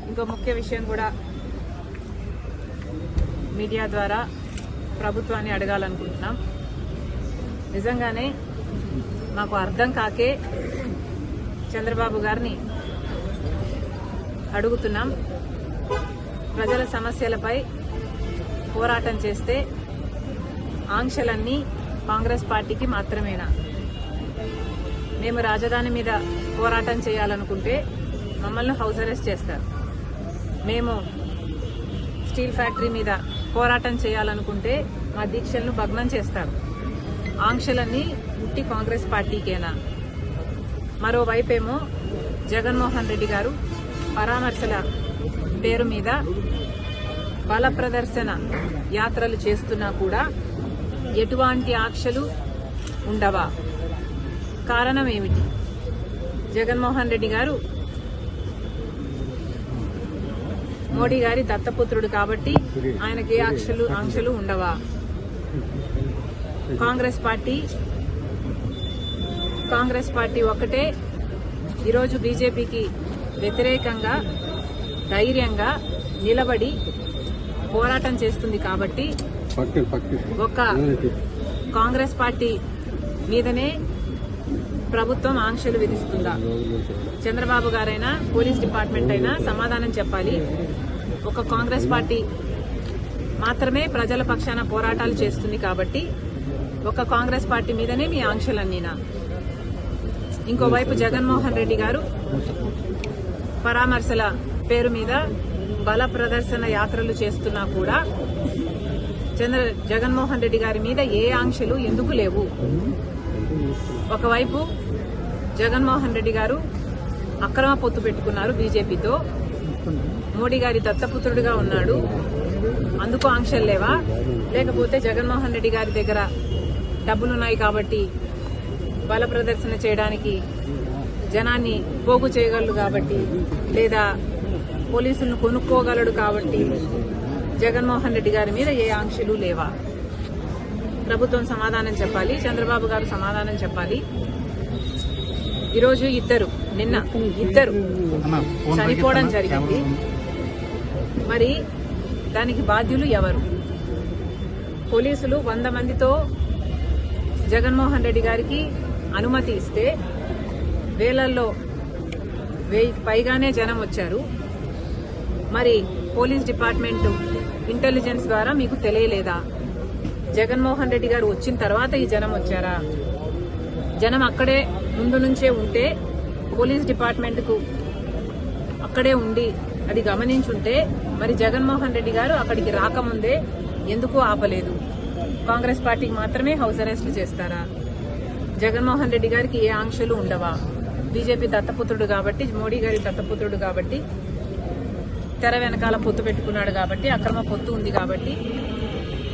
ఇంకో ముఖ్య విషయం కూడా మీడియా ద్వారా ప్రభుత్వాన్ని అడగాలనుకుంటున్నాం. నిజంగానే మాకు అర్థం కాకే చంద్రబాబు గారిని అడుగుతున్నాం. ప్రజల సమస్యలపై పోరాటం చేస్తే ఆంక్షలన్నీ కాంగ్రెస్ పార్టీకి మాత్రమేనా? మేము రాజధాని మీద పోరాటం చేయాలనుకుంటే మమ్మల్ని హౌస్ అరెస్ట్ చేస్తారు. మేము స్టీల్ ఫ్యాక్టరీ మీద పోరాటం చేయాలనుకుంటే మా దీక్షలను భగ్నం చేస్తారు. ఆంక్షలన్నీ ఉట్టి కాంగ్రెస్ పార్టీకేనా? మరోవైపేమో జగన్మోహన్ రెడ్డి గారు పరామర్శల పేరు మీద బల ప్రదర్శన యాత్రలు చేస్తున్నా కూడా ఎటువంటి ఆంక్షలు ఉండవా? కారణం ఏమిటి? జగన్మోహన్ రెడ్డి గారు మోడీ గారి దత్తపుత్రుడు కాబట్టి ఆయనకి ఆంక్షలు ఉండవా? కాంగ్రెస్ పార్టీ ఒక్కటే ఈరోజు బీజేపీకి వ్యతిరేకంగా ధైర్యంగా నిలబడి పోరాటం చేస్తుంది కాబట్టి ఒక కాంగ్రెస్ పార్టీ మీదనే ప్రభుత్వం ఆంక్షలు విధిస్తుందా? చంద్రబాబు గారైనా పోలీస్ డిపార్ట్మెంట్ అయినా సమాధానం చెప్పాలి. ఒక కాంగ్రెస్ పార్టీ మాత్రమే ప్రజల పక్షాన పోరాటాలు చేస్తుంది కాబట్టి ఒక కాంగ్రెస్ పార్టీ మీదనే మీ ఆంక్షలన్నీనా? ఇంకోవైపు జగన్మోహన్ రెడ్డి గారు పరామర్శల పేరు మీద బల ప్రదర్శన యాత్రలు చేస్తున్నా కూడా జగన్మోహన్ రెడ్డి గారి మీద ఏ ఆంక్షలు ఎందుకు లేవు? ఒకవైపు జగన్మోహన్ రెడ్డి గారు అక్రమ పొత్తు పెట్టుకున్నారు బీజేపీతో, మోడీ గారి దత్తపుత్రుడిగా ఉన్నాడు, అందుకు ఆంక్షలు లేవా? లేకపోతే జగన్మోహన్ రెడ్డి గారి దగ్గర డబ్బులున్నాయి కాబట్టి బల ప్రదర్శన చేయడానికి జనాన్ని పోగు చేయగలడు కాబట్టి, లేదా పోలీసులను కొనుక్కోగలడు కాబట్టి జగన్మోహన్ రెడ్డి గారి మీద ఏ ఆంక్షలు లేవా? ప్రభుత్వం సమాధానం చెప్పాలి. చంద్రబాబు గారు సమాధానం చెప్పాలి. ఈరోజు నిన్న ఇద్దరు చనిపోవడం జరిగింది. మరి దానికి బాధ్యులు ఎవరు? పోలీసులు 100 మందితో జగన్మోహన్ రెడ్డి గారికి అనుమతి ఇస్తే వేలల్లో 1000 పైగానే జనం వచ్చారు. మరి పోలీస్ డిపార్ట్మెంట్ ఇంటెలిజెన్స్ ద్వారా మీకు తెలియలేదా? జగన్మోహన్ రెడ్డి గారు వచ్చిన తర్వాత ఈ జనం వచ్చారా? జనం అక్కడే ముందు నుంచే ఉంటే పోలీస్ డిపార్ట్మెంట్ కు అక్కడే ఉండి అది గమనించుంటే మరి జగన్మోహన్ రెడ్డి గారు అక్కడికి రాకముందే ఎందుకు ఆపలేదు? కాంగ్రెస్ పార్టీకి మాత్రమే హౌస్ అరెస్టులు చేస్తారా? జగన్మోహన్ రెడ్డి గారికి ఏ ఆంక్షలు ఉండవా? బీజేపీ దత్తపుత్రుడు కాబట్టి, మోడీ గారి దత్తపుత్రుడు కాబట్టి, తెర వెనకాల పొత్తు పెట్టుకున్నాడు కాబట్టి, అక్రమ పొత్తు ఉంది కాబట్టి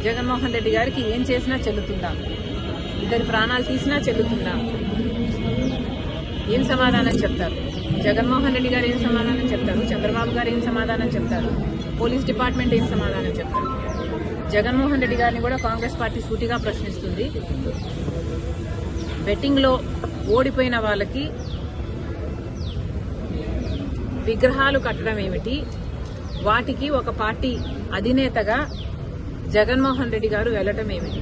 జగన్మోహన్ రెడ్డి గారికి ఏం చేసినా చెల్లుతుందా? ఇద్దరి ప్రాణాలు తీసినా చెల్లుతుందా? ఏం సమాధానం చెప్తారు? జగన్మోహన్ రెడ్డి గారు ఏం సమాధానం చెప్తారు? చంద్రబాబు గారు ఏం సమాధానం చెప్తారు? పోలీస్ డిపార్ట్మెంట్ ఏం సమాధానం చెప్తారు? జగన్మోహన్ రెడ్డి గారిని కూడా కాంగ్రెస్ పార్టీ సూటిగా ప్రశ్నిస్తుంది. బెట్టింగ్ లో ఓడిపోయిన వాళ్ళకి విగ్రహాలు కట్టడం ఏమిటి? వాటికి ఒక పార్టీ అధినేతగా జగన్మోహన్ రెడ్డి గారు వెళ్లటం ఏమిటి?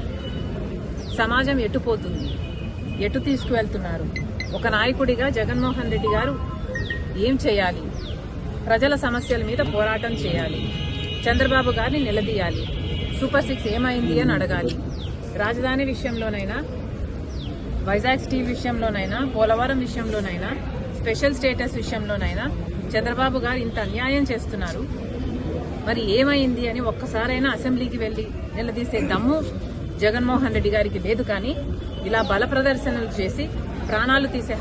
సమాజం ఎటుపోతుంది? ఎటు తీసుకువెళ్తున్నారు? ఒక నాయకుడిగా జగన్మోహన్ రెడ్డి గారు ఏం చేయాలి? ప్రజల సమస్యల మీద పోరాటం చేయాలి. చంద్రబాబు గారిని నిలదీయాలి. సూపర్ 6 ఏమైంది అని అడగాలి. రాజధాని విషయంలోనైనా, వైజాగ్ స్టీల్ విషయంలోనైనా, పోలవరం విషయంలోనైనా, స్పెషల్ స్టేటస్ విషయంలోనైనా చంద్రబాబు గారు ఇంత అన్యాయం చేస్తున్నారు. మరి ఏమైంది అని ఒక్కసారైనా అసెంబ్లీకి వెళ్లి నిలదీసే దమ్ము జగన్మోహన్ రెడ్డి గారికి లేదు. కానీ ఇలా బల ప్రదర్శనలు చేసి ప్రాణాలు తీసే